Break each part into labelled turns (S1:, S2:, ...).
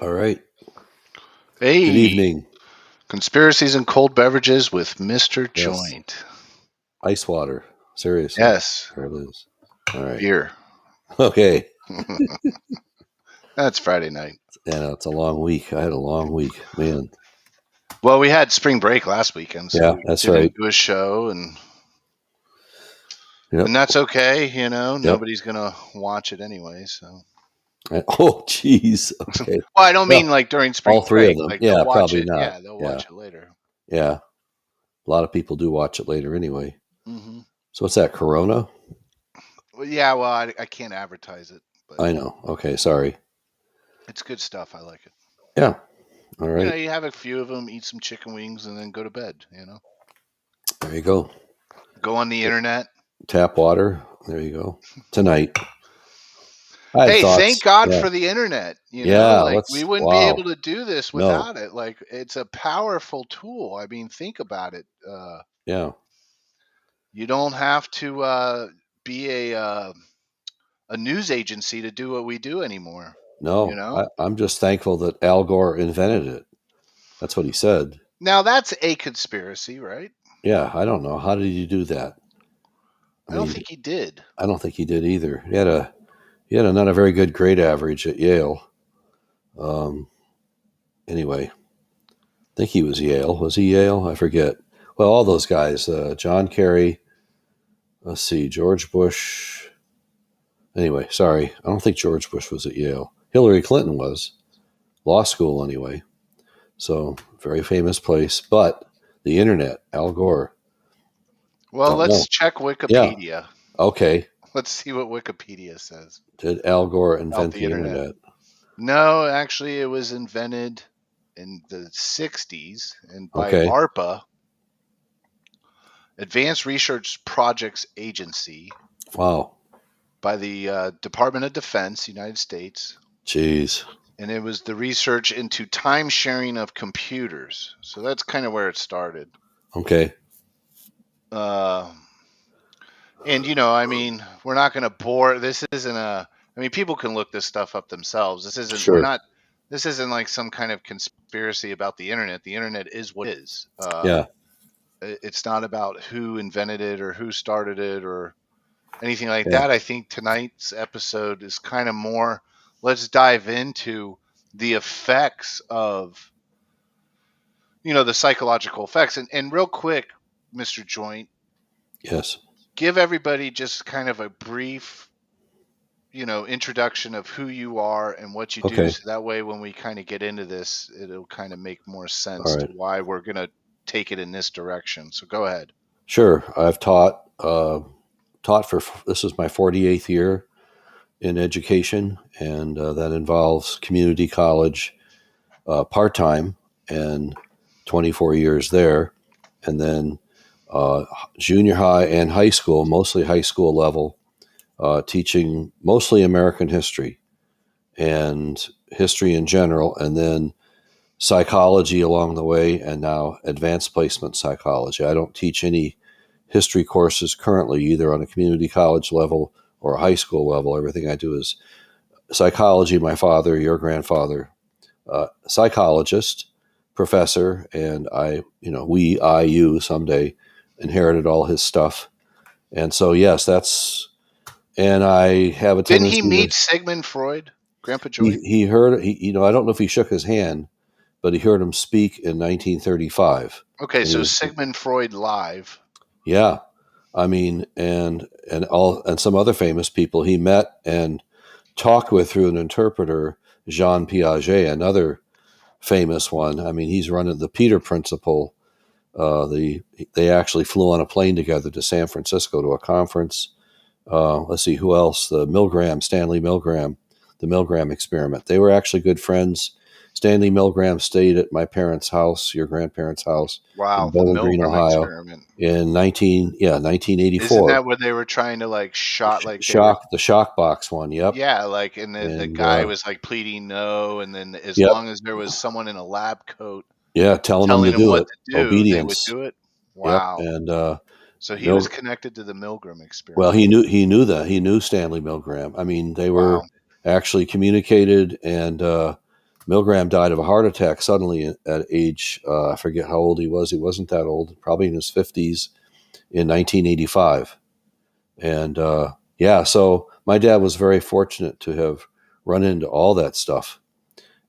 S1: All right.
S2: Hey,
S1: Good evening.
S2: Conspiracies and Cold Beverages with Mr.
S1: Yes.
S2: Joynt.
S1: Ice water. Seriously.
S2: Yes,
S1: There it is. All right.
S2: beer.
S1: Okay.
S2: That's Friday night.
S1: Yeah, it's a long week. I had a long week, man.
S2: Well, we had spring break last weekend, so
S1: Yeah,
S2: we
S1: that's
S2: didn't
S1: right.
S2: do a show, and
S1: Yep.
S2: that's okay.
S1: Yep.
S2: Nobody's gonna watch it anyway. So,
S1: Oh, geez. Okay.
S2: well, I don't mean
S1: Well,
S2: like during spring
S1: all three of
S2: break.
S1: them.
S2: Like they'll
S1: Yeah,
S2: watch
S1: probably
S2: it.
S1: not.
S2: Yeah, they'll
S1: Yeah.
S2: watch it later.
S1: Yeah. A lot of people do watch it later anyway.
S2: Mm-hmm.
S1: So what's that? Corona?
S2: Well, yeah. Well, I can't advertise it, but
S1: I know. Okay. Sorry.
S2: it's good stuff. I like it.
S1: Yeah. All right.
S2: You have a few of them, eat some chicken wings, and then go to bed.
S1: There you go.
S2: Go on the internet.
S1: Tap water. There you go. Tonight. I had
S2: Hey,
S1: thoughts.
S2: thank God
S1: Yeah.
S2: for the internet.
S1: Yeah.
S2: Like we wouldn't be
S1: Wow.
S2: able to do this
S1: No.
S2: without it. Like it's a powerful tool. I mean, think about it.
S1: Yeah.
S2: You don't have to be a news agency to do what we do anymore.
S1: No, I'm just thankful that Al Gore invented it. That's what he said.
S2: Now that's a conspiracy, right?
S1: Yeah, I don't know. How did he do that?
S2: I don't think he did.
S1: I don't think he did either. He had a not a very good grade average at Yale. Anyway, I think he was Yale. Was he Yale? I forget. Well, all those guys, John Kerry, let's see, George Bush, Anyway, sorry. I don't think George Bush was at Yale. Hillary Clinton was. Law school, anyway. So, very famous place. But the internet, Al Gore,
S2: Well,
S1: don't know.
S2: let's check
S1: Yeah.
S2: Wikipedia.
S1: Okay.
S2: Let's see what Wikipedia says
S1: Did Al Gore
S2: about
S1: invent
S2: the
S1: the
S2: internet.
S1: internet?
S2: No, actually, it was invented in the 60s and by
S1: Okay.
S2: ARPA, Advanced Research Projects Agency,
S1: Wow.
S2: by the Department of Defense, United States.
S1: Jeez.
S2: And it was the research into time sharing of computers. So that's kind of where it started.
S1: Okay.
S2: Uh, and, I mean, we're not going to bore. This isn't a. I mean, people can look this stuff up themselves. This isn't. We're
S1: Sure.
S2: not. This isn't like some kind of conspiracy about the internet. The internet is what it is.
S1: Yeah.
S2: It's not about who invented it or who started it or anything like
S1: Yeah.
S2: that. I think tonight's episode is kind of more. Let's dive into the effects of the psychological effects. And real quick, Mr. Joynt,
S1: Yes.
S2: give everybody just kind of a brief introduction of who you are and what you do,
S1: Okay.
S2: so that way when we kind of get into this, it'll kind of make more sense
S1: All
S2: to
S1: right.
S2: why we're going to take it in this direction. So go ahead.
S1: Sure. I've taught for this is my 48th year in education, and that involves community college part time and 24 years there, and then junior high and high school, mostly high school level, teaching mostly American history and history in general, and then psychology along the way, and now advanced placement psychology. I don't teach any history courses currently, either on a community college level or a high school level. Everything I do is psychology. My father, your grandfather, psychologist, professor, and you someday inherited all his stuff. And so, yes, and I have a
S2: Didn't he
S1: tendency to,
S2: meet Sigmund Freud, Grandpa Joynt?
S1: he heard, I don't know if he shook his hand, but he heard him speak in 1935.
S2: Okay,
S1: And he
S2: so
S1: was,
S2: Sigmund Freud live.
S1: yeah, I mean, and some other famous people he met and talked with through an interpreter, Jean Piaget, another famous one. I mean, he's running the Peter Principle. They actually flew on a plane together to San Francisco to a conference. Let's see who else. Stanley Milgram, the Milgram experiment. They were actually good friends. Stanley Milgram stayed at my parents' house, your grandparents' house in
S2: Wow, the
S1: Bowling Green,
S2: Milgram
S1: Ohio,
S2: experiment.
S1: in
S2: Isn't
S1: 1984.
S2: that where they were trying to like shot, like they were,
S1: Shock, the shock box one. Yep.
S2: yeah, like, and the
S1: And
S2: guy was like pleading no, and then as
S1: yep.
S2: long as there was someone in a lab coat
S1: Yeah, telling them
S2: telling
S1: to
S2: him
S1: do
S2: what
S1: it.
S2: to do, they would
S1: Obedience.
S2: do it.
S1: Yep.
S2: Wow.
S1: And
S2: So he was
S1: Mil-
S2: connected to the Milgram
S1: well,
S2: experiment.
S1: he knew that he knew Stanley Milgram. I mean, they
S2: Wow.
S1: were actually communicated, and Milgram died of a heart attack suddenly at age I forget how old he was. He wasn't that old, probably in his 50s in 1985. And yeah, so my dad was very fortunate to have run into all that stuff,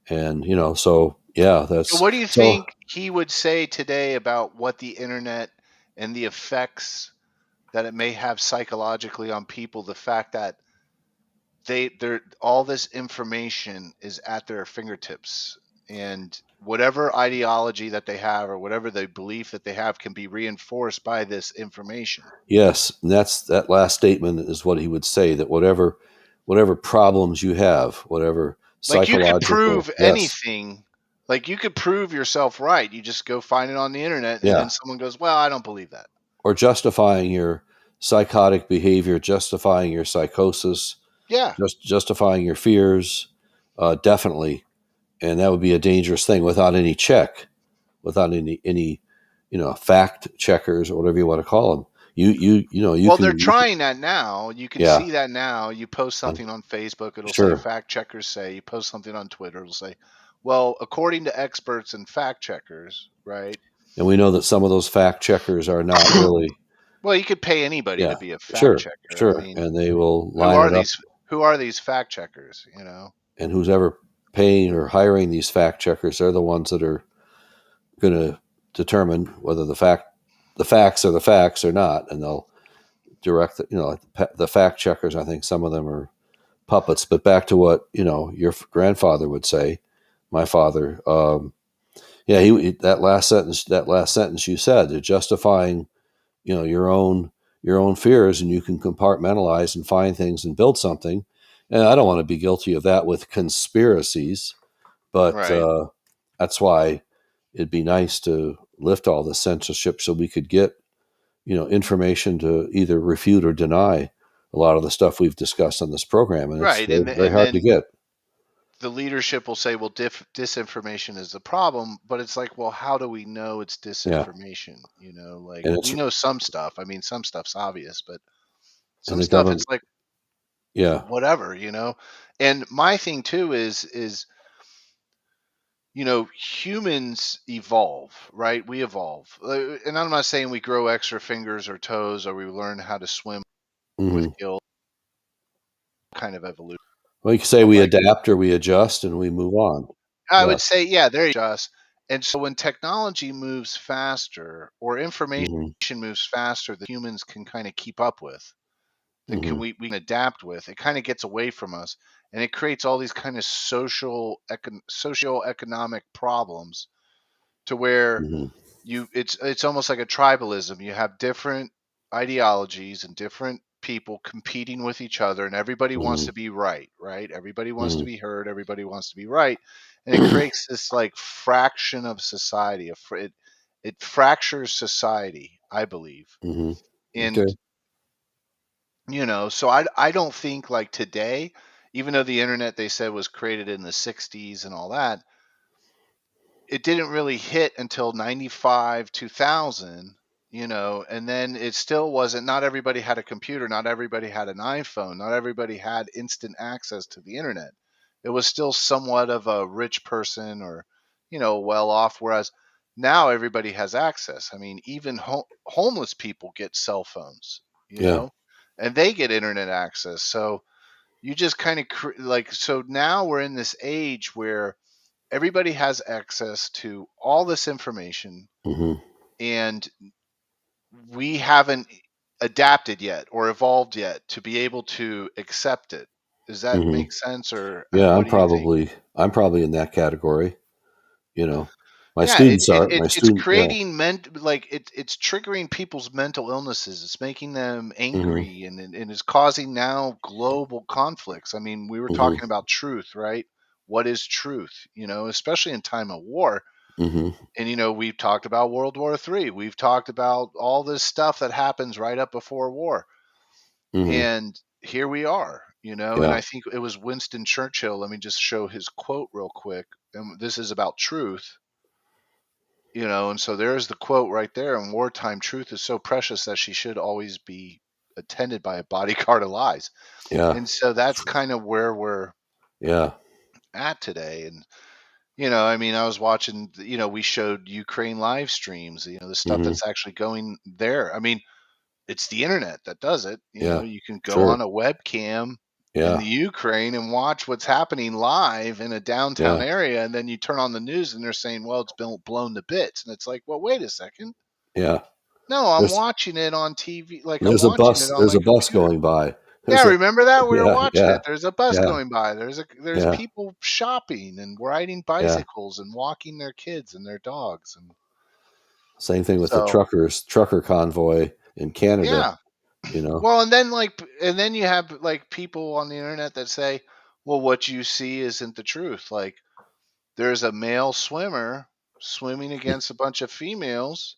S1: and so yeah,
S2: So
S1: that's
S2: what do you
S1: so.
S2: think he would say today about what the internet and the effects that it may have psychologically on people? The fact that they're all this information is at their fingertips, and whatever ideology that they have or whatever the belief that they have can be reinforced by this information.
S1: Yes, and that last statement is what he would say, that whatever problems you have, whatever
S2: Like you could
S1: psychological,
S2: prove
S1: yes,
S2: anything. Like you could prove yourself right. You just go find it on the internet, and
S1: yeah,
S2: then someone goes, "Well, I don't believe that."
S1: or justifying your psychotic behavior, justifying your psychosis,
S2: Yeah.
S1: justifying your fears, definitely, and that would be a dangerous thing without any check, without any fact checkers or whatever you want to call them. You
S2: Well, they're
S1: can,
S2: trying that now. You can
S1: yeah,
S2: see that now. You post
S1: um,
S2: something on Facebook, it'll say
S1: sure.
S2: fact checkers say. You post something on Twitter, it'll say, well, according to experts and fact checkers, right?
S1: And we know that some of those fact checkers are not really.
S2: Well, you could pay anybody to
S1: Yeah,
S2: be a fact
S1: sure,
S2: checker. I
S1: sure.
S2: mean,
S1: And they will
S2: who
S1: line
S2: are
S1: it up.
S2: these who are these fact checkers, you know?
S1: And who's ever paying or hiring these fact checkers, they're the ones that are going to determine whether the facts are the facts or not. And they'll direct the fact checkers. I think some of them are puppets. But back to what your grandfather would say, my father. Yeah, that last sentence you said, they're justifying your own fears, and you can compartmentalize and find things and build something. And I don't want to be guilty of that with conspiracies, but
S2: Right.
S1: that's why it'd be nice to lift all the censorship so we could get information to either refute or deny a lot of the stuff we've discussed on this program, and it's
S2: Right.
S1: very, very
S2: And
S1: hard to
S2: then
S1: get.
S2: the leadership will say, well, disinformation is the problem, but it's like, well, how do we know it's
S1: Yeah,
S2: disinformation? Like,
S1: and
S2: we
S1: it's
S2: know some stuff. I mean, some stuff's obvious, but
S1: and
S2: some
S1: the
S2: stuff it's
S1: government.
S2: like
S1: Yeah.
S2: whatever. And my thing too is humans evolve, right? We evolve. And I'm not saying we grow extra fingers or toes or we learn how to swim with
S1: Hmm.
S2: guilt kind of evolution.
S1: Well, you can say
S2: But
S1: we
S2: like,
S1: adapt or we adjust and we move on.
S2: I
S1: Yeah.
S2: would say, yeah, there you just. And so when technology moves faster or information
S1: Hmm.
S2: moves faster that humans can kind of keep up with, then
S1: Hmm.
S2: we can adapt with, it kind of gets away from us and it creates all these kind of socio-economic problems to where
S1: Hmm.
S2: it's almost like a tribalism. You have different ideologies and different people competing with each other, and everybody wants
S1: Hmm.
S2: to be right, right? Everybody wants to
S1: Hmm.
S2: be heard, everybody wants to be right, and it creates this like fraction of society. It fractures society, I believe.
S1: Hmm.
S2: And
S1: Okay.
S2: so I don't think like today, even though the internet they said was created in the 60s and all that, it didn't really hit until 95 2000, and then it still wasn't, not everybody had a computer, not everybody had an iPhone, not everybody had instant access to the internet. It was still somewhat of a rich person or well off, whereas now everybody has access. I mean, even homeless people get cell phones,
S1: Yeah.
S2: and they get internet access. So you just kind of like, so now we're in this age where everybody has access to all this information,
S1: Hmm.
S2: and we haven't adapted yet or evolved yet to be able to accept it. Does that
S1: Hmm.
S2: make sense, or
S1: Yeah,
S2: what
S1: I'm
S2: do you think?
S1: probably I'm probably in that category. You know, my
S2: Yeah, it,
S1: students
S2: it,
S1: are
S2: it
S1: my
S2: it's
S1: student. Yeah.
S2: creating like it's triggering people's mental illnesses. It's making them
S1: Hmm.
S2: angry, and it's causing now global conflicts. I mean, we were
S1: Hmm.
S2: talking about truth, right? What is truth? Especially in time of war.
S1: Hmm.
S2: And we've talked about World War III. We've talked about all this stuff that happens right up before war.
S1: Hmm.
S2: And here we are, and
S1: Yeah.
S2: I think it was Winston Churchill. Let me just show his quote real quick. And this is about truth, and so there's the quote right there. In wartime, truth is so precious that she should always be attended by a bodyguard of lies.
S1: Yeah.
S2: And so that's kind of where we're
S1: Yeah.
S2: at today. And I mean, I was watching, we showed Ukraine live streams, the stuff
S1: Hmm.
S2: that's actually going there. I mean, it's the internet that does it.
S1: Yeah.
S2: You can go
S1: Sure.
S2: on a webcam in
S1: Yeah.
S2: the Ukraine and watch what's happening live in a downtown
S1: Yeah.
S2: area. And then you turn on the news and they're saying, well, it's been blown to bits. And it's like, well, wait a second.
S1: Yeah.
S2: No, I'm
S1: There's
S2: watching it on TV. Like, I'm
S1: there's a
S2: watching it
S1: bus.
S2: on
S1: There's
S2: my
S1: a bus
S2: computer.
S1: going by.
S2: Yeah,
S1: There's a
S2: remember that? We were
S1: Yeah.
S2: watching
S1: Yeah.
S2: it. There's a bus
S1: Yeah.
S2: going by. There's
S1: Yeah.
S2: people shopping and riding
S1: Yeah.
S2: bicycles and walking their kids and their dogs. And
S1: Same thing with the
S2: so,
S1: trucker convoy in Canada.
S2: yeah.
S1: You know.
S2: Well, and then you have like people on the internet that say, well, what you see isn't the truth. Like, there's a male swimmer swimming against a bunch of females,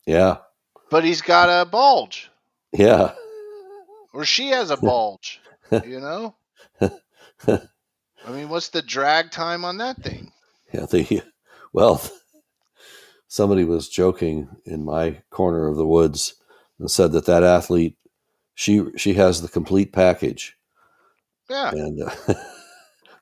S1: Yeah.
S2: but he's got a bulge,
S1: Yeah.
S2: or she has a bulge, you know? I mean, what's the drag time on that thing?
S1: Yeah. Well, somebody was joking in my corner of the woods and said that athlete, she has the complete package,
S2: Yeah.
S1: and of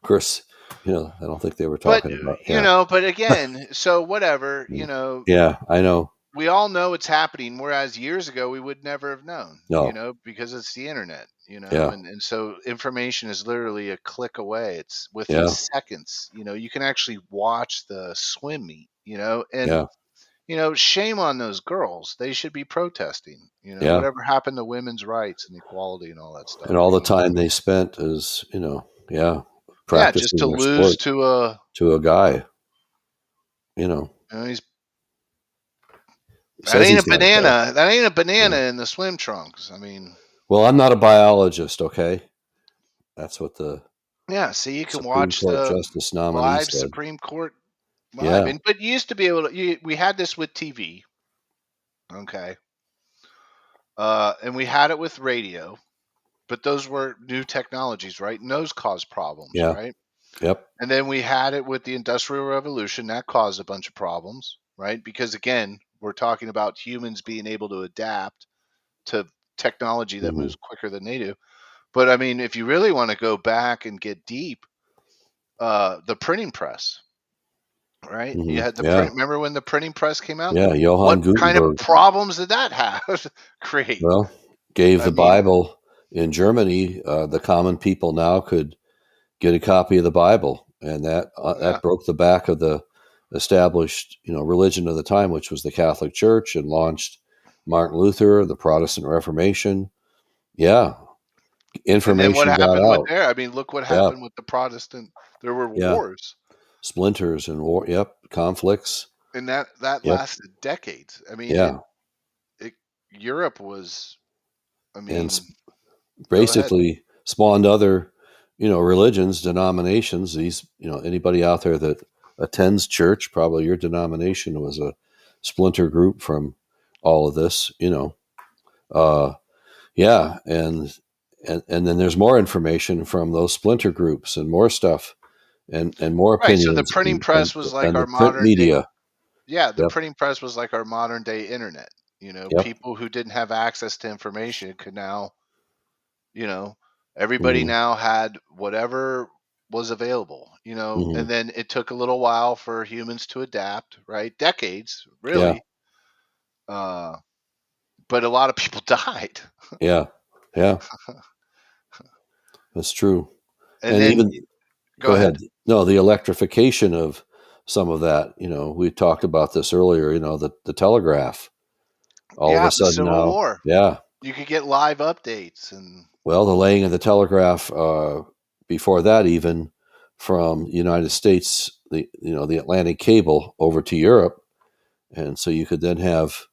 S1: course, I don't think they were
S2: But,
S1: talking about. Yeah.
S2: but again, so whatever,
S1: Mm. Yeah, I know.
S2: we all know it's happening, whereas years ago we would never have known,
S1: No.
S2: because it's the internet,
S1: Yeah.
S2: and so information is literally a click away. It's within
S1: Yeah.
S2: seconds. You can actually watch the swim meet, and
S1: Yeah.
S2: shame on those girls. They should be protesting.
S1: Yeah.
S2: Whatever happened to women's rights and equality and all that
S1: And
S2: stuff.
S1: all the time they spent is, yeah,
S2: Yeah, just
S1: practicing
S2: to
S1: their
S2: lose
S1: sport
S2: to a,
S1: to a guy, you know,
S2: he's that
S1: says
S2: ain't a
S1: he's not a guy.
S2: banana. That ain't a banana
S1: Yeah.
S2: in the swim trunks. I mean,
S1: Well, I'm not a biologist, okay? That's what the
S2: yeah. See, you can
S1: Supreme
S2: watch
S1: Court
S2: the
S1: Justice nominee
S2: live
S1: said.
S2: Supreme Court live,
S1: Yeah.
S2: but you used to be able to. We had this with TV, okay, and we had it with radio, but those were new technologies, right? And those caused problems,
S1: Yeah.
S2: right?
S1: Yep.
S2: And then we had it with the Industrial Revolution. That caused a bunch of problems, right? Because again, we're talking about humans being able to adapt to technology that
S1: Hmm.
S2: moves quicker than they do. But I mean, if you really want to go back and get deep, the printing press, right? You
S1: Hmm.
S2: had the
S1: Yeah.
S2: print. Remember when the printing press came out?
S1: Yeah.
S2: What
S1: Johann
S2: kind of
S1: Gutenberg,
S2: problems did that have create?
S1: well, gave
S2: I
S1: the
S2: mean,
S1: Bible in Germany. The common people now could get a copy of the Bible, and
S2: yeah.
S1: that broke the back of the established religion of the time, which was the Catholic Church, and launched Martin Luther, the Protestant Reformation. Yeah,
S2: And then what
S1: information got
S2: happened with
S1: out.
S2: there? I mean, look what
S1: Yeah,
S2: happened with the Protestant. There were
S1: yeah,
S2: wars,
S1: splinters and war. Yep, conflicts.
S2: and that
S1: Yep,
S2: lasted decades. I mean,
S1: yeah,
S2: it Europe was. I
S1: and
S2: mean, go ahead.
S1: basically spawned other religions, denominations. These anybody out there that attends church, probably your denomination was a splinter group from all of this. Uh, yeah, and then there's more information from those splinter groups and more stuff and more
S2: Right. So the
S1: opinions
S2: printing press was like
S1: and
S2: our
S1: the print
S2: modern day.
S1: media.
S2: Yeah, the
S1: Yep.
S2: printing press was like our modern day internet.
S1: Yep.
S2: People who didn't have access to information could now, you know, everybody
S1: Hmm.
S2: now had whatever was available,
S1: Hmm.
S2: and then it took a little while for humans to adapt, right? Decades,
S1: Yeah.
S2: really. But a lot of people died.
S1: Yeah. Yeah. That's true.
S2: And
S1: And
S2: then
S1: even
S2: go
S1: go ahead.
S2: ahead.
S1: No, the electrification of some of that. We talked about this earlier. The telegraph. All of
S2: Yeah,
S1: a
S2: the
S1: sudden
S2: Civil
S1: now,
S2: War.
S1: yeah.
S2: You could get live updates and
S1: Well, the laying of the telegraph before that, even from the United States, the Atlantic cable over to Europe, and so you could then have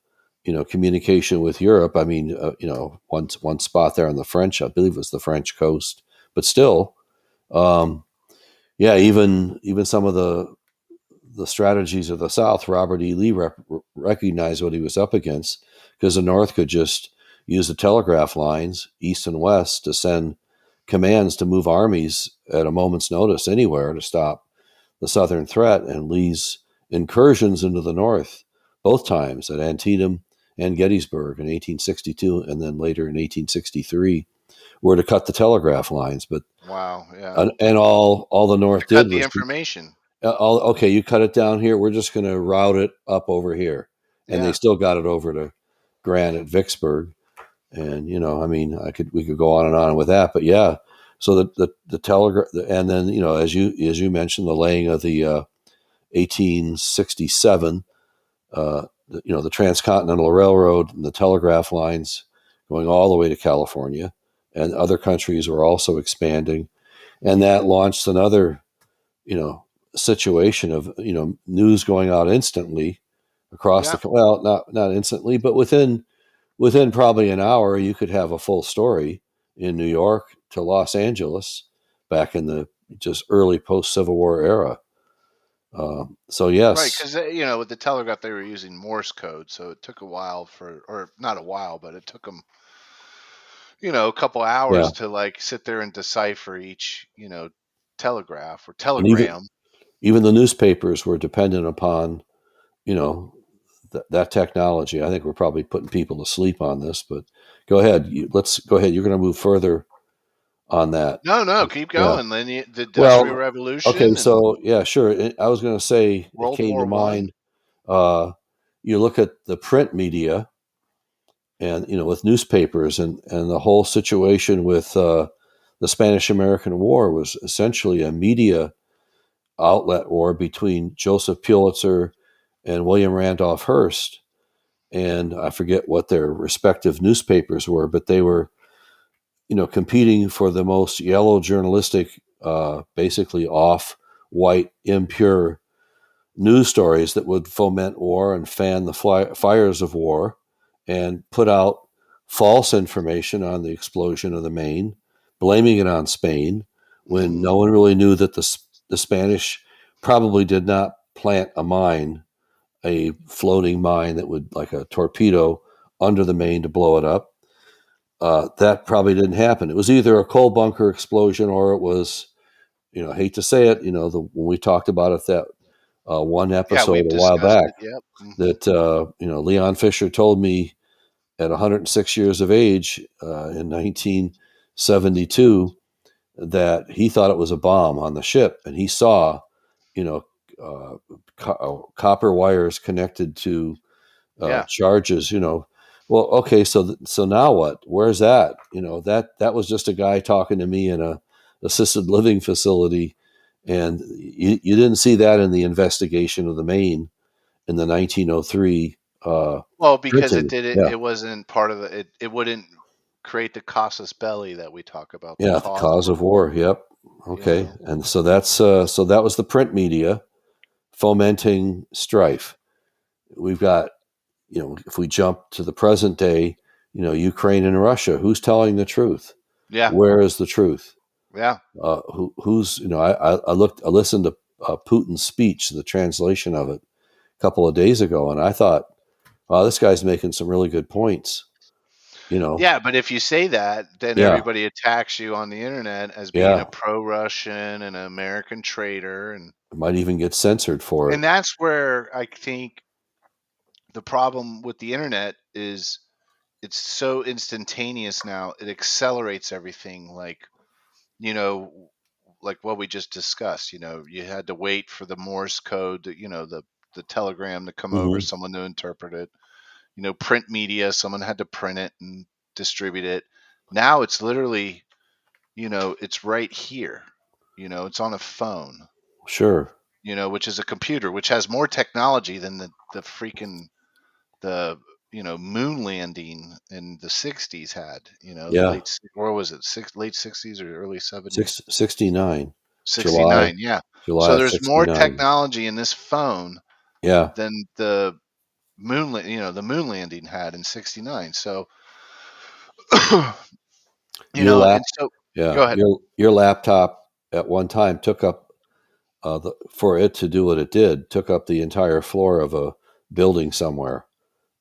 S1: communication with Europe. I mean, one spot there on the French, I believe it was the French coast, but still, um, yeah, even some of the strategies of the South, Robert E. Lee recognized what he was up against because the North could just use the telegraph lines east and west to send commands to move armies at a moment's notice anywhere to stop the Southern threat. And Lee's incursions into the North, both times at Antietam and Gettysburg in 1862 and then later in 1863, were to cut the telegraph lines. But
S2: wow, yeah.
S1: and all the
S2: To
S1: North
S2: cut
S1: did
S2: the
S1: was
S2: information.
S1: okay, you cut it down here. We're just going to route it up over here, and they
S2: Yeah.
S1: still got it over to Grant at Vicksburg. And I mean, we could go on and on with that, but yeah. So the telegraph, and then as you mentioned, the laying of the 1867, the Transcontinental Railroad and the telegraph lines going all the way to California, and other countries were also expanding, and that launched another you know situation of news going out instantly across
S2: Yeah.
S1: well, not instantly, but within probably an hour you could have a full story in New York to Los Angeles back in the just early post Civil War era. So
S2: Right,
S1: yes.
S2: because with the telegraph they were using Morse code, so it took a while or not a while, but it took them, a couple
S1: Yeah.
S2: hours to like sit there and decipher each, telegraph or
S1: And even
S2: telegram.
S1: even the newspapers were dependent upon you know that technology. I think we're probably putting people to sleep on this, but go ahead. Let's go ahead. You're going to move further on that.
S2: No, no, keep
S1: Yeah.
S2: going. Then the Industrial
S1: Well, okay.
S2: Revolution and
S1: So yeah, sure. I was going to say it
S2: World
S1: came to
S2: War One.
S1: mind. Uh, you look at the print media, and with newspapers and the whole situation with the Spanish American War was essentially a media outlet war between Joseph Pulitzer and William Randolph Hearst, and I forget what their respective newspapers were, but they were, competing for the most yellow journalistic, basically off white, impure news stories that would foment war and fan the fires of war and put out false information on the explosion of the Maine, blaming it on Spain when
S2: Hmm.
S1: no one really knew that the Spanish probably did not plant a floating mine that would, like a torpedo, under the Maine to blow it up. That probably didn't happen. It was either a coal bunker explosion or it was, I hate to say it, when we talked about it, that one
S2: Yeah,
S1: episode
S2: we've
S1: a while
S2: discussed
S1: back,
S2: it. Yep. Hmm.
S1: that Leon Fisher told me at 106 years of age, in 1972, that he thought it was a bomb on the ship, and he saw, you know, copper wires connected to
S2: Yeah.
S1: charges. Well, okay, so now what? Where's that? That was just a guy talking to me in a assisted living facility, and you didn't see that in the investigation of the Maine in the 1903
S2: Well, because it
S1: printing.
S2: did it,
S1: Yeah,
S2: it wasn't part of the. It wouldn't create the casus belli that we talk about, the
S1: yeah, the
S2: cause
S1: cause
S2: for
S1: of war.
S2: war.
S1: Yep.
S2: You
S1: Okay,
S2: know.
S1: and so that was the print media fomenting strife. We've got, if we jump to the present day, Ukraine and Russia, who's telling the truth?
S2: Yeah.
S1: Where is the truth?
S2: Yeah.
S1: Who's, I listened to Putin's speech, the translation of it, a couple of days ago, and I thought, wow, this guy's making some really good points.
S2: Yeah, but if you say that, then
S1: Yeah,
S2: everybody attacks you on the internet as being
S1: yeah,
S2: a pro-Russian and an American traitor,
S1: might even get censored for it.
S2: and that's where I think the problem with the internet is it's so instantaneous now. It accelerates everything, you know, like what we just discussed. You had to wait for the Morse code, the telegram to come over,
S1: Hmm.
S2: someone to interpret it. Print media, someone had to print it and distribute it. Now it's literally, it's right here. It's on a phone,
S1: Sure.
S2: which is a computer, which has more technology than the freaking the moon landing in the 60s had. The
S1: Yeah.
S2: late or was it late 60s or early 70s?
S1: 69, July,
S2: 69, yeah.
S1: July
S2: So
S1: of
S2: there's more
S1: 69.
S2: technology in this phone
S1: Yeah.
S2: than the moon landing had in 69. So
S1: Your lap,
S2: and so
S1: yeah,
S2: go ahead.
S1: your laptop at one time took up, for it to do what it did, took up the entire floor of a building somewhere.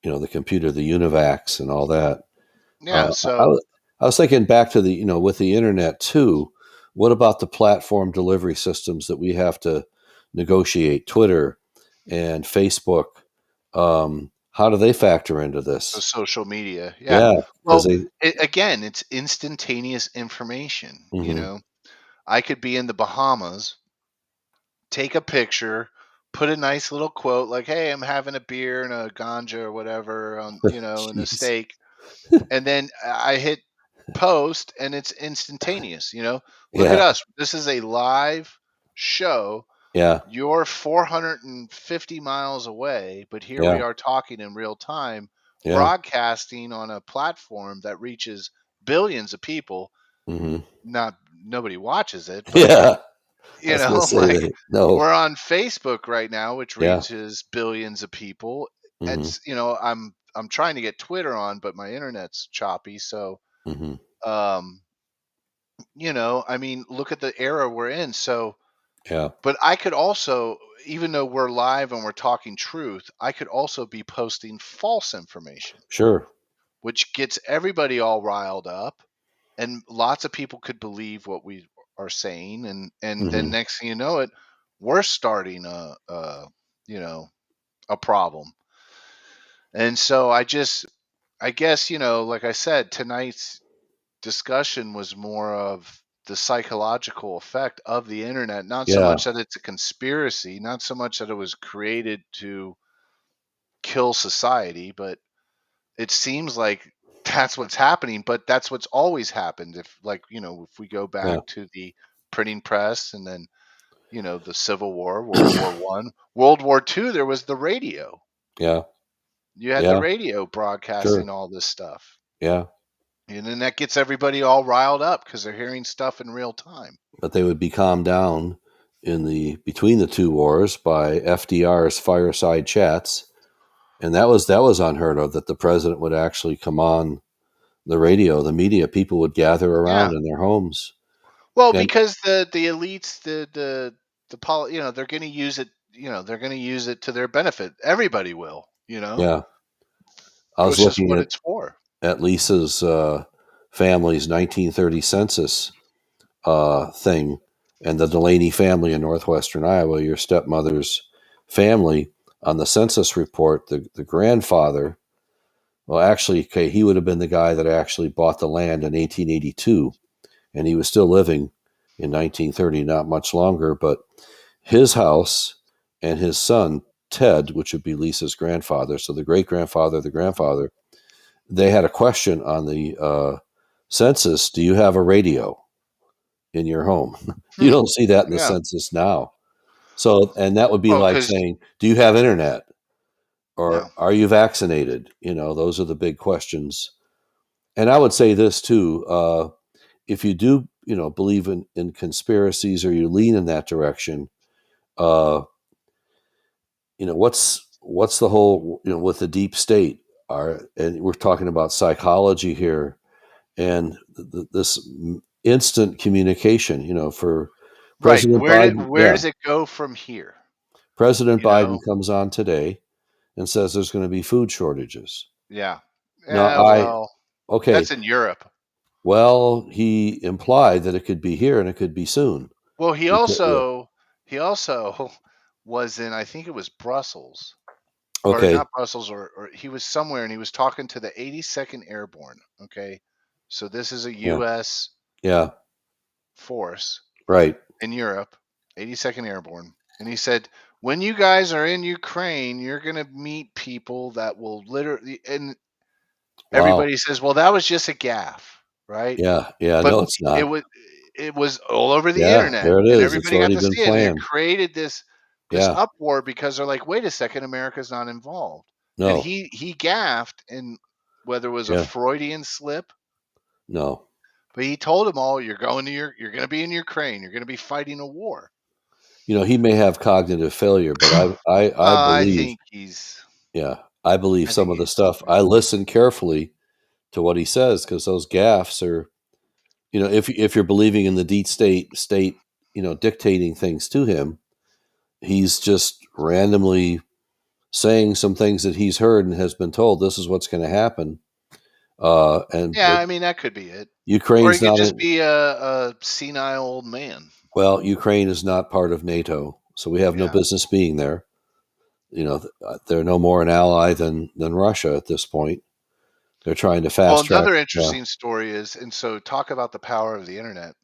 S1: The computer, the Univacs, and all that.
S2: Yeah,
S1: I,
S2: so
S1: was, I was thinking back to the, with the internet too. What about the platform delivery systems that we have to negotiate? Twitter and Facebook. How do they factor into
S2: the
S1: this?
S2: social media, yeah.
S1: Yeah, because
S2: Well,
S1: they.
S2: again, it's instantaneous information.
S1: Hmm.
S2: I could be in the Bahamas, take a picture, put a nice little quote like, "Hey, I'm having a beer and a ganja or whatever on, and a
S1: Jeez.
S2: steak," and then I hit post, and it's instantaneous. Look at
S1: Yeah,
S2: us. This is a live show.
S1: yeah,
S2: You're 450 miles away, but here we
S1: yeah,
S2: are talking in real time,
S1: yeah.
S2: broadcasting on a platform that reaches billions of people.
S1: Hmm.
S2: Not nobody watches it, but
S1: Yeah, I was gonna say
S2: like
S1: that. No.
S2: we're on Facebook right now, which
S1: Yeah.
S2: reaches billions of people.
S1: Hmm.
S2: I'm trying to get Twitter on, but my internet's choppy. So,
S1: Hmm.
S2: um, I mean, look at the era we're in. So,
S1: Yeah.
S2: but I could also, even though we're live and we're talking truth, I could also be posting false information,
S1: Sure.
S2: which gets everybody all riled up, and lots of people could believe what we are saying, and then
S1: Hmm.
S2: next thing you know it, we're starting you know a problem. And so I guess, like I said, tonight's discussion was more of the psychological effect of the internet, not so
S1: Yeah.
S2: much that it's a conspiracy, not so much that it was created to kill society, but it seems like that's what's happening, but that's what's always happened. If, like, if we go
S1: Yeah.
S2: back to the printing press, and then the Civil War, World War One, World War Two. There was the radio.
S1: Yeah.
S2: You had the
S1: Yeah.
S2: radio broadcasting
S1: Sure.
S2: all this stuff.
S1: Yeah.
S2: And then that gets everybody all riled up because they're hearing stuff in real time.
S1: But they would be calmed down in the between the two wars by FDR's fireside chats, and that was unheard of. That the president would actually come on the radio, the media, people would gather
S2: Yeah.
S1: around in their homes,
S2: Well,
S1: and
S2: because the elites, they're going to use it. They're going to use it to their benefit. Everybody will.
S1: yeah, I was
S2: It's just
S1: looking
S2: what it's for.
S1: at Lisa's family's 1930 census thing, and the Delaney family in northwestern Iowa, your stepmother's family, on the census report, the grandfather, well, actually, okay, he would have been the guy that actually bought the land in 1882, and he was still living in 1930, not much longer, but his house and his son, Ted, which would be Lisa's grandfather, so the great grandfather, the grandfather, they had a question on the census: do you have a radio in your home? You
S2: Hmm.
S1: don't see that in the
S2: Yeah.
S1: census now. So, and that would be
S2: Well,
S1: like
S2: because
S1: saying, do you have internet?
S2: yeah.
S1: Or are you vaccinated? Those are the big questions. And I would say this too: if you do, believe in conspiracies, or you lean in that direction, uh, what's the whole, with the deep state? And we're talking about psychology here, and this instant communication. For
S2: Right.
S1: President Biden,
S2: Where
S1: yeah,
S2: does it go from here?
S1: President
S2: You
S1: Biden
S2: know?
S1: comes on today and says there's going to be food shortages.
S2: Yeah.
S1: Now,
S2: Yeah. Well,
S1: okay,
S2: that's in Europe.
S1: well, he implied that it could be here and it could be soon.
S2: Well,
S1: Yeah.
S2: he also was in, I think it was Brussels, or
S1: Okay.
S2: not Brussels, or he was somewhere, and he was talking to the 82nd Airborne. Okay, so this is a
S1: Yeah.
S2: U.S.
S1: Yeah.
S2: force
S1: Right.
S2: in Europe, 82nd Airborne, and he said, when you guys are in Ukraine, you're gonna meet people that will literally, and
S1: Wow.
S2: everybody says, well, that was just a gaffe, right?
S1: Yeah. Yeah.
S2: But
S1: No, it's
S2: it
S1: not.
S2: was it was all over the
S1: Yeah.
S2: internet,
S1: There it
S2: and
S1: is. It's
S2: everybody got
S1: already
S2: to
S1: been
S2: see it, and it
S1: planned.
S2: created this
S1: Yeah.
S2: uproar because they're like, wait a second, America's not involved. And
S1: No.
S2: he gaffed, and whether it was a
S1: Yeah.
S2: Freudian slip,
S1: No.
S2: but he told them all, you're going to be in Ukraine, you're going to be fighting a war.
S1: He may have cognitive failure, but I
S2: I
S1: believe,
S2: think he's
S1: yeah, I believe
S2: I
S1: some
S2: think
S1: of the
S2: he's
S1: stuff. I listen carefully to what he says, because those gaffes are, if you're believing in the deep state, dictating things to him, he's just randomly saying some things that he's heard and has been told this is what's going to happen. And
S2: Yeah,
S1: but
S2: I mean, that could be it. Or he
S1: Ukraine's
S2: could
S1: not
S2: just
S1: in.
S2: be a senile old man.
S1: Well, Ukraine is not part of NATO, so we have no
S2: Yeah.
S1: business being there. They're no more an ally than Russia at this point. They're trying to
S2: Well,
S1: fast track.
S2: another
S1: Yeah.
S2: interesting story is, and so talk about the power of the internet.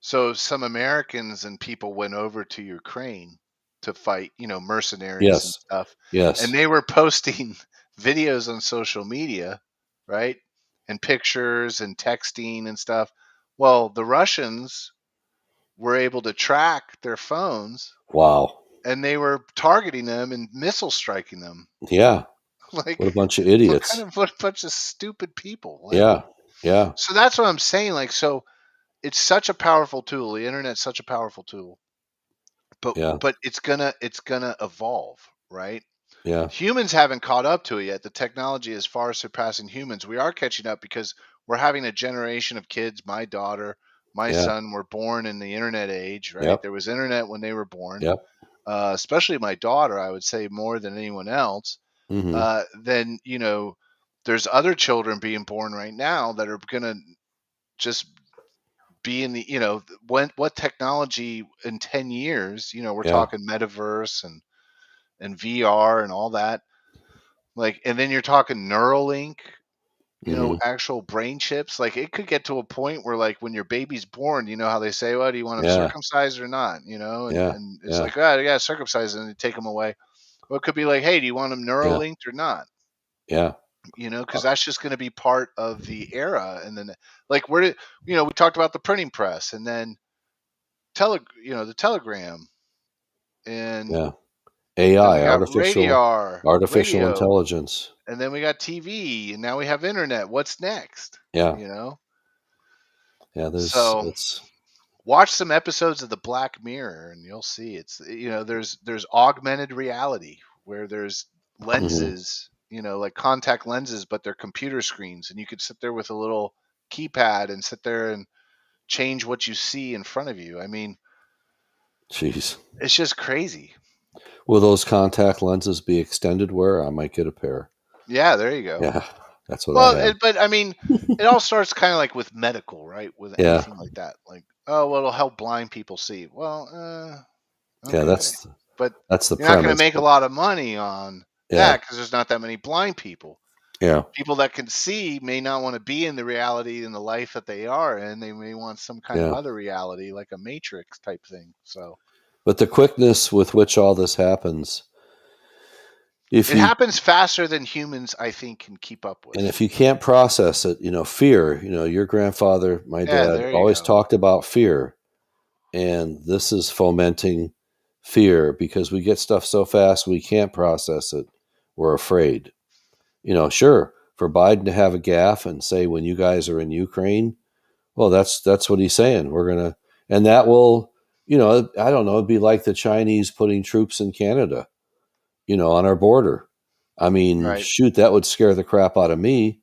S2: So some Americans and people went over to Ukraine to fight, mercenaries and
S1: Yes.
S2: stuff, and
S1: Yes.
S2: they were posting videos on social media, right? And pictures and texting and stuff. Well, the Russians were able to track their phones,
S1: Wow.
S2: and they were targeting them and missile striking them.
S1: Yeah. What a
S2: Like,
S1: bunch of idiots.
S2: what a bunch of stupid people. Like,
S1: Yeah. Yeah.
S2: so that's what I'm saying. Like, so it's such a powerful tool. The internet's such a powerful tool, but
S1: Yeah.
S2: it's gonna evolve, right?
S1: Yeah.
S2: Humans haven't caught up to it yet. The technology is far surpassing humans. We are catching up because we're having a generation of kids. My daughter, my
S1: Yeah.
S2: son were born in the internet age, right?
S1: Yep.
S2: There was internet when they were born.
S1: Yep.
S2: Especially my daughter, I would say more than anyone else.
S1: Hmm.
S2: Then there's other children being born right now that are gonna just be in the when what technology in 10 years, we're
S1: Yeah.
S2: talking metaverse and VR and all that, like, and then you're talking Neuralink,
S1: Hmm.
S2: actual brain chips. Like, it could get to a point where, like, when your baby's born, how they say, well, do you want them
S1: Yeah.
S2: circumcised or not, and
S1: Yeah.
S2: and it's
S1: Yeah.
S2: like, oh, yeah, circumcised, and they take them away. Well, it could be like, hey, do you want them
S1: Yeah.
S2: Neuralinked or not?
S1: Yeah.
S2: Because that's just going to be part of the era. And then, like, we talked about the printing press, and then the telegram. and
S1: Yeah.
S2: then we
S1: AI,
S2: got
S1: artificial
S2: radio,
S1: intelligence.
S2: and then we got TV, and now we have internet. What's next?
S1: Yeah.
S2: You know?
S1: Yeah.
S2: So
S1: It's,
S2: watch some episodes of the Black Mirror and you'll see there's augmented reality where there's
S1: mhm.
S2: lenses, like contact lenses, but they're computer screens, and you could sit there with a little keypad and sit there and change what you see in front of you. I mean,
S1: Jeez.
S2: it's just crazy.
S1: Will those contact lenses be extended wear? I might get a pair.
S2: Yeah, there you go.
S1: Yeah. That's what I
S2: Well,
S1: have.
S2: but I mean, it all starts kind of like with medical, right? With
S1: Yeah.
S2: anything like that, like, oh, well, it'll help blind people see. Well,
S1: Yeah.
S2: okay, but
S1: That's the
S2: you're not going to
S1: premise.
S2: make a
S1: But
S2: lot of money on
S1: yeah.
S2: that because there's not that many blind people.
S1: Yeah.
S2: People that can see may not want to be in the reality and the life that they are in. They may want some kind of
S1: Yeah.
S2: other reality, like a Matrix type thing. So
S1: But the quickness with which all this happens, if
S2: it
S1: you
S2: happens faster than humans, I think, can keep up
S1: and
S2: with.
S1: if you can't process it, fear, your grandfather, my
S2: Yeah,
S1: dad
S2: there you
S1: always
S2: go.
S1: talked about fear. And this is fomenting fear because we get stuff so fast we can't process it. We're afraid. Sure, for Biden to have a gaffe and say when you guys are in Ukraine, well, that's what he's saying. We're gonna, and that will, I don't know. It'd be like the Chinese putting troops in Canada, on our border. I mean,
S2: Right.
S1: shoot, that would scare the crap out of me.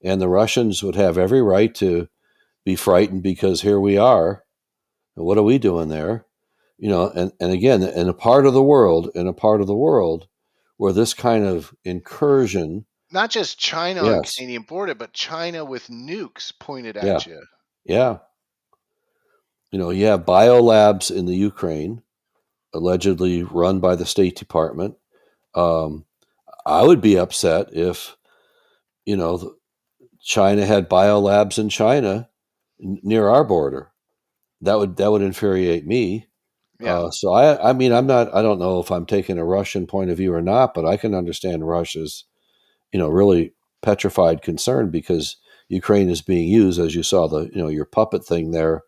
S1: And the Russians would have every right to be frightened because here we are. What are we doing there? And again, in a part of the world where this kind of incursion,
S2: Not just China on
S1: yes,
S2: Canadian border, but China with nukes pointed
S1: yeah,
S2: at you.
S1: yeah. You have biolabs in the Ukraine, allegedly run by the State Department. Um, I would be upset if, you know, China had biolabs in China near our border. That would infuriate me.
S2: Yeah.
S1: So I mean, I don't know if I'm taking a Russian point of view or not, but I can understand Russia's, really petrified concern because Ukraine is being used, as you saw your puppet thing there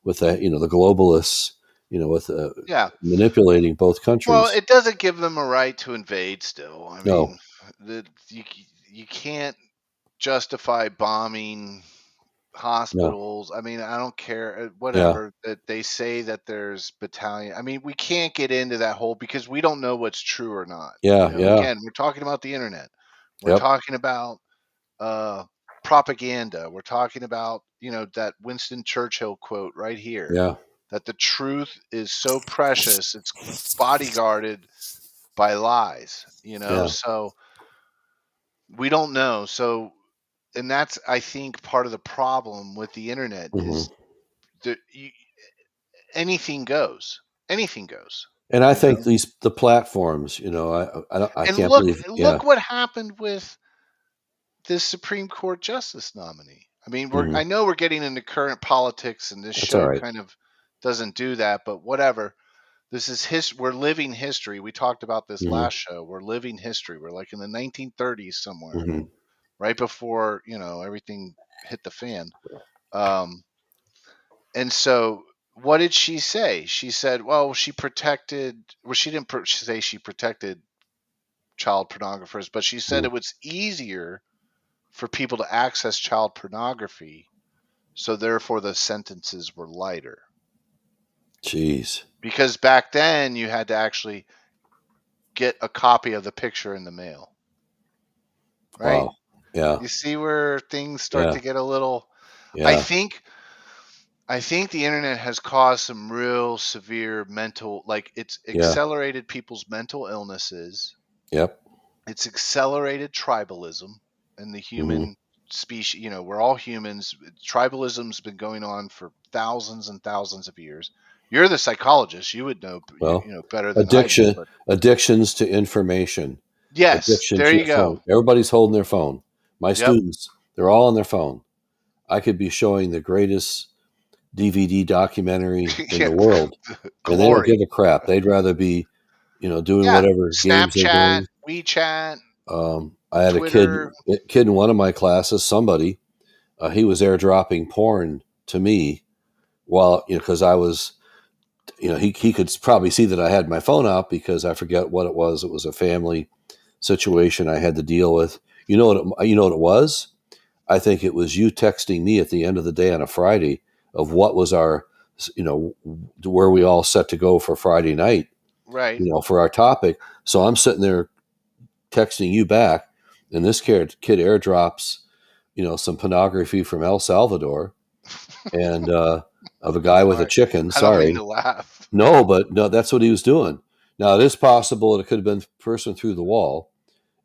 S1: with the globalists, with
S2: Yeah.
S1: manipulating both
S2: Well,
S1: countries.
S2: it doesn't give them a right to invade still. I
S1: No,
S2: mean, you can't justify bombing
S1: no,
S2: hospitals. I mean, I don't care,
S1: yeah,
S2: whatever that they say that there's battalion. I mean, we can't get into that whole because we don't know what's true or not.
S1: yeah, yeah,
S2: Again, we're talking about the internet. We're
S1: yep,
S2: talking about uh, propaganda. We're talking about, that Winston Churchill quote right here,
S1: yeah,
S2: that the truth is so precious, it's bodyguarded by lies,
S1: yeah,
S2: so we don't know. So, and that's, I think, part of the problem with the internet
S1: hmm
S2: is that anything goes, anything goes,
S1: And I
S2: you
S1: think
S2: know.
S1: the platforms, I
S2: And
S1: can't
S2: look,
S1: believe, yeah,
S2: look what happened with this Supreme Court justice nominee. I mean,
S1: hmm
S2: I know we're getting into current politics, and this
S1: that's all
S2: show
S1: right.
S2: kind of doesn't do that, but whatever. This is we're living history. We talked about this
S1: hmm
S2: last show. We're living history. We're like in the 1930s somewhere,
S1: hmm
S2: right before, everything hit the fan. Um, and so, what did she say? She said, well, she protected. Well, she didn't say she protected child pornographers, but she said
S1: hmm
S2: it was easier for people to access child pornography, so therefore the sentences were lighter.
S1: Jeez,
S2: Because back then you had to actually get a copy of the picture in the mail, right?
S1: wow, yeah,
S2: You see where things start
S1: yeah,
S2: to get a little. I
S1: yeah,
S2: think I think the internet has caused some real severe mental, like, it's
S1: yeah,
S2: accelerated people's mental illnesses.
S1: yep,
S2: It's accelerated tribalism in the
S1: hmm
S2: human species. We're all humans. Tribalism's been going on for thousands and thousands of years. You're the psychologist. You would know,
S1: well,
S2: better than I do.
S1: addiction,
S2: But
S1: addictions to information,
S2: yes,
S1: addiction
S2: there
S1: to
S2: you
S1: the phone.
S2: go.
S1: Everybody's holding their phone. My
S2: Yep.
S1: students, they're all on their phone. I could be showing the greatest DVD documentary in
S2: Yeah,
S1: the world, and they don't
S2: glory.
S1: give a crap. They'd rather be, doing
S2: Yeah.
S1: whatever games they're
S2: Snapchat,
S1: doing.
S2: WeChat,
S1: I had
S2: Twitter.
S1: a kid in one of my classes. Somebody, he was airdropping porn to me while because I was he could probably see that I had my phone out because I forget what it was. It was a family situation I had to deal with. You know what it was? I think it was you texting me at the end of the day on a Friday of what was our, where we all set to go for Friday night,
S2: Right.
S1: for our topic. So I'm sitting there texting you back, and this kid airdrops, some pornography from El Salvador and of a guy with a
S2: Sorry.
S1: chicken.
S2: I don't mean
S1: Sorry,
S2: to laugh.
S1: no, but no, that's what he was doing. Now it is possible that it could have been the person through the wall,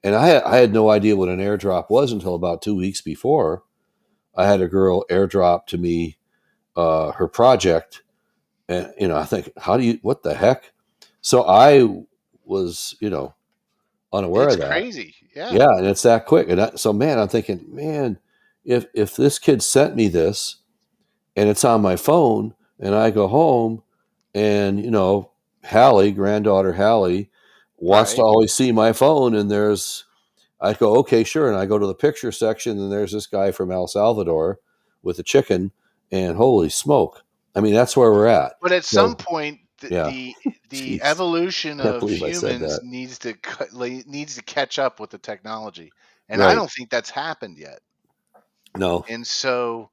S1: and I had no idea what an airdrop was until about 2 weeks before. I had a girl airdrop to me her project, and I think, what the heck? So I was, unaware
S2: It's
S1: of that.
S2: crazy. Yeah.
S1: Yeah, and it's that quick. And so, man, I'm thinking, man, if this kid sent me this and it's on my phone, and I go home, and Hallie, granddaughter Hallie, wants to
S2: Right.
S1: always see my phone, and I go, okay, sure, and I go to the picture section, and there's this guy from El Salvador with a chicken, and holy smoke! I mean, that's where we're at.
S2: But at some
S1: So,
S2: point,
S1: yeah,
S2: the
S1: jeez,
S2: evolution
S1: can't
S2: of
S1: believe I said
S2: humans
S1: that.
S2: needs to catch up with the technology, and I
S1: Right?
S2: don't think that's happened yet.
S1: No.
S2: And so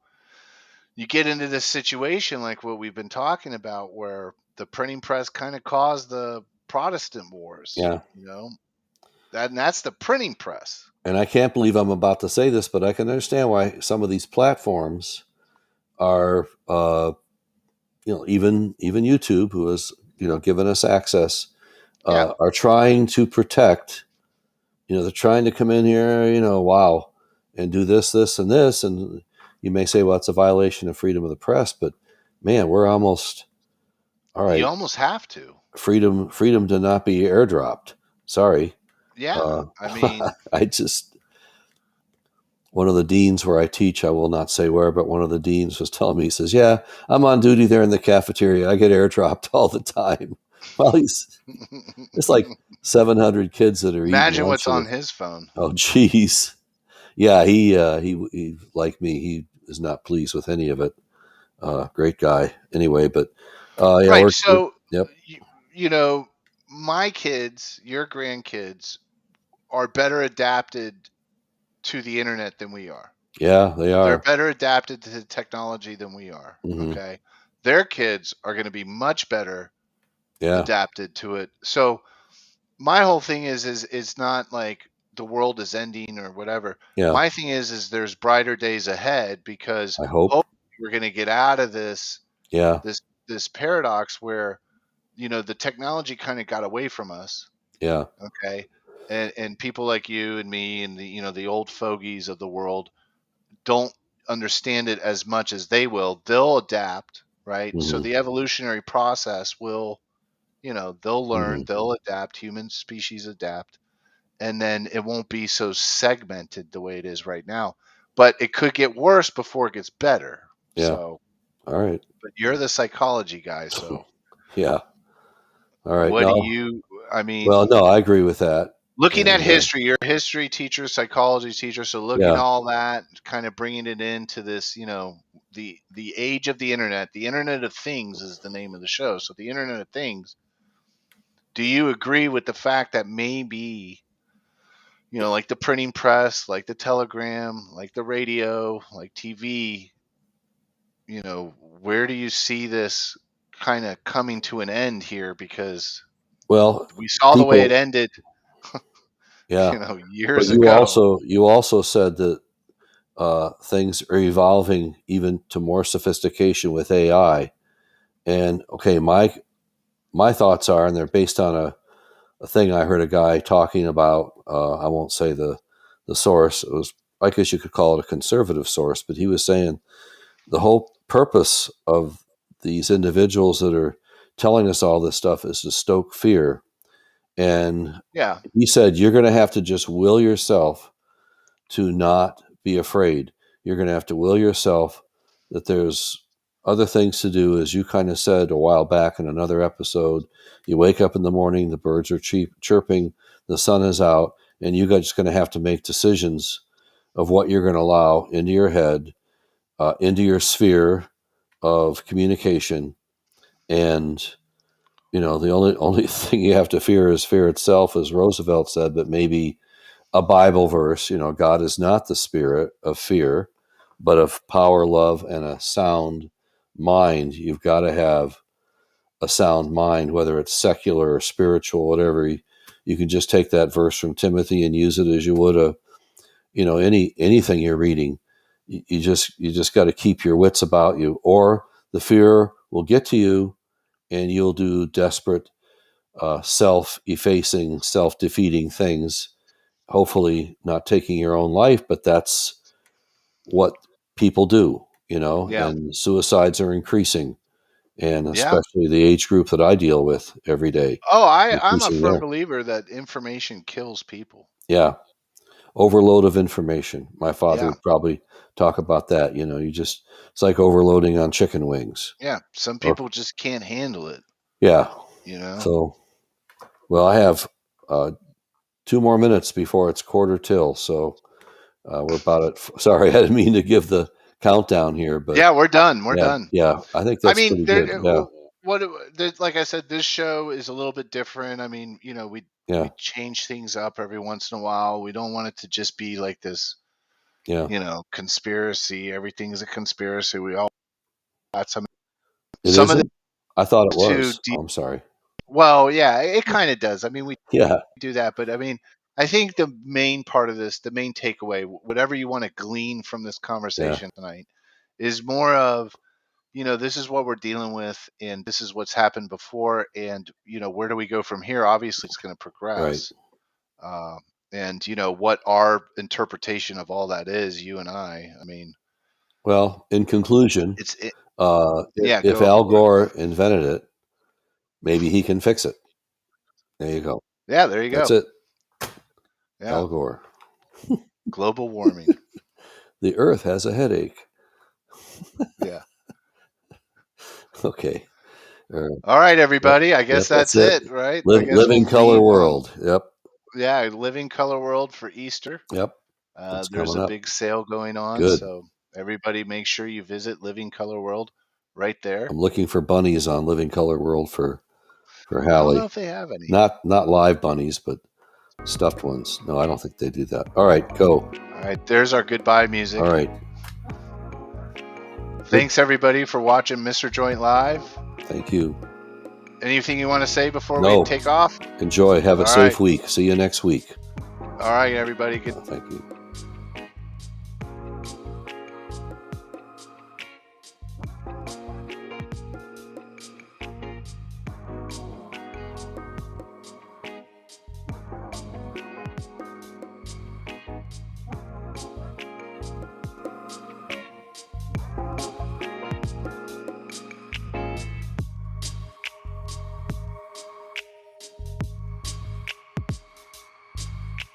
S2: you get into this situation like what we've been talking about, where the printing press kind of caused the Protestant wars.
S1: Yeah.
S2: That's the printing press.
S1: And I can't believe I'm about to say this, but I can understand why some of these platforms are, even YouTube, who has, given us access,
S2: Yeah.
S1: are trying to protect. They're trying to come in here, wow, and do this, this, and this, and you may say, well, it's a violation of freedom of the press, but man, we're almost all
S2: You
S1: right.
S2: almost have to.
S1: Freedom to not be airdropped. Sorry,
S2: Yeah. I mean,
S1: I just one of the deans where I teach, I will not say where, but one of the deans was telling me, he says, yeah, I'm on duty there in the cafeteria. I get airdropped all the time. Well, it's like 700 kids that are eating
S2: imagine
S1: lunch
S2: what's
S1: with
S2: on
S1: us.
S2: his phone.
S1: Oh, geez. Yeah, he like me, he is not pleased with any of it. Great guy. Anyway, but yeah,
S2: Right.
S1: we're
S2: So,
S1: yep,
S2: you, you know, my kids, your grandkids, are better adapted to the internet than we are.
S1: yeah, they
S2: They're
S1: are.
S2: better adapted to the technology than we are.
S1: Hmm.
S2: Okay. Their kids are going to be much better
S1: Yeah,
S2: adapted to it. So my whole thing is it's not like the world is ending or whatever.
S1: yeah.
S2: My thing is there's brighter days ahead, because
S1: I hope.
S2: hopefully we're going to get out of this
S1: Yeah,
S2: this this paradox where the technology kind of got away from us.
S1: yeah.
S2: Okay. And people like you and me and the old fogies of the world don't understand it as much as they will. They'll adapt, right? So
S1: Hmm.
S2: the evolutionary process will, they'll learn,
S1: Hmm.
S2: they'll adapt, human species adapt, and then it won't be so segmented the way it is right now. But it could get worse before it gets better.
S1: Yeah.
S2: So,
S1: All right.
S2: but you're the psychology guy, so
S1: Yeah. All right.
S2: what do
S1: No.
S2: you, I mean,
S1: Well, no, I agree with that.
S2: looking at
S1: And
S2: history, you're a history teacher, psychology teacher, so looking at
S1: yeah,
S2: all that, kind of bringing it into this, the age of the internet. The Internet of Things is the name of the show. So the Internet of Things. Do you agree with the fact that maybe, like the printing press, like the telegram, like the radio, like TV, where do you see this kind of coming to an end here? Because
S1: well,
S2: we saw the way it
S1: people,
S2: ended,
S1: yeah. But
S2: years ago.
S1: you also said that things are evolving even to more sophistication with AI. And okay, my thoughts are, and they're based on a thing I heard a guy talking about. I won't say the source. It was, I guess you could call it a conservative source, but he was saying the whole purpose of these individuals that are telling us all this stuff is to stoke fear. And
S2: Yeah.
S1: he said, you're going to have to just will yourself to not be afraid. You're going to have to will yourself that there's other things to do. As you kind of said a while back in another episode, you wake up in the morning, the birds are chirping, the sun is out, and you're just going to have to make decisions of what you're going to allow into your head, into your sphere of communication. And the only thing you have to fear is fear itself, as Roosevelt said. But maybe a Bible verse. God is not the spirit of fear, but of power, love, and a sound mind. You've got to have a sound mind, whether it's secular or spiritual, whatever. You can just take that verse from Timothy and use it as you would anything you're reading. You just got to keep your wits about you, or the fear will get to you, and you'll do desperate, self-effacing, self-defeating things. Hopefully, not taking your own life, but that's what people do.
S2: Yeah.
S1: And suicides are increasing, and
S2: Yeah.
S1: especially the age group that I deal with every day,
S2: Oh, I'm a
S1: increasing
S2: firm
S1: there.
S2: believer that information kills people.
S1: Yeah, overload of information. My father
S2: Yeah.
S1: would probably talk about that. It's like overloading on chicken wings.
S2: Yeah. Some
S1: Or
S2: people just can't handle it,
S1: yeah.
S2: you know?
S1: So, well, I have 2 more minutes before it's quarter till. So we're about at. Sorry, I didn't mean to give the countdown here, but
S2: Yeah, we're done. We're done.
S1: yeah, I think
S2: I
S1: that's
S2: mean,
S1: pretty good. Yeah,
S2: like I said, this show is a little bit different. I mean,
S1: yeah,
S2: we change things up every once in a while. We don't want it to just be like this,
S1: yeah.
S2: conspiracy. Everything's a conspiracy. We all got
S1: It
S2: some of
S1: isn't. I thought it
S2: this too
S1: was.
S2: deep.
S1: Oh, I'm sorry.
S2: Well, yeah, it kind of does. I mean, we
S1: Yeah,
S2: do that, but I mean, I think the main part of this, the main takeaway, whatever you want to glean from this
S1: yeah,
S2: conversation tonight, is more of this is what we're dealing with, and this is what's happened before, and where do we go from here? Obviously, it's going to
S1: right.
S2: progress, uh, and what our interpretation of all that is. You and I mean,
S1: Well, in conclusion,
S2: it's it.
S1: if,
S2: Yeah,
S1: if
S2: go
S1: Al
S2: for it.
S1: Gore invented it, maybe he can fix it. There you go.
S2: Yeah, there you
S1: That's
S2: go.
S1: it.
S2: Yeah,
S1: Al Gore.
S2: global warming.
S1: The Earth has a headache.
S2: Yeah.
S1: Okay.
S2: All right,
S1: Yep.
S2: everybody. I
S1: Yep.
S2: guess
S1: That's
S2: that's
S1: it.
S2: it, right? I guess we'll
S1: Living color
S2: meet.
S1: world. Yep.
S2: Yeah, Living Color World for Easter.
S1: Yep. That's
S2: There's
S1: coming
S2: a
S1: up.
S2: big sale going on,
S1: Good.
S2: so everybody make sure you visit Living Color World right there.
S1: I'm looking for bunnies on Living Color World for
S2: I don't know
S1: Hallie.
S2: if they have any.
S1: Not live bunnies, but stuffed ones. No, I don't think they do that. All right, go.
S2: All right, there's our goodbye music.
S1: All right.
S2: Thanks everybody for watching Mr. Joynt live.
S1: Thank you.
S2: Anything you want to say before
S1: No.
S2: we take off?
S1: Enjoy. Have a
S2: All
S1: safe
S2: right.
S1: week. See you next week.
S2: All right, everybody. Good.
S1: Thank you.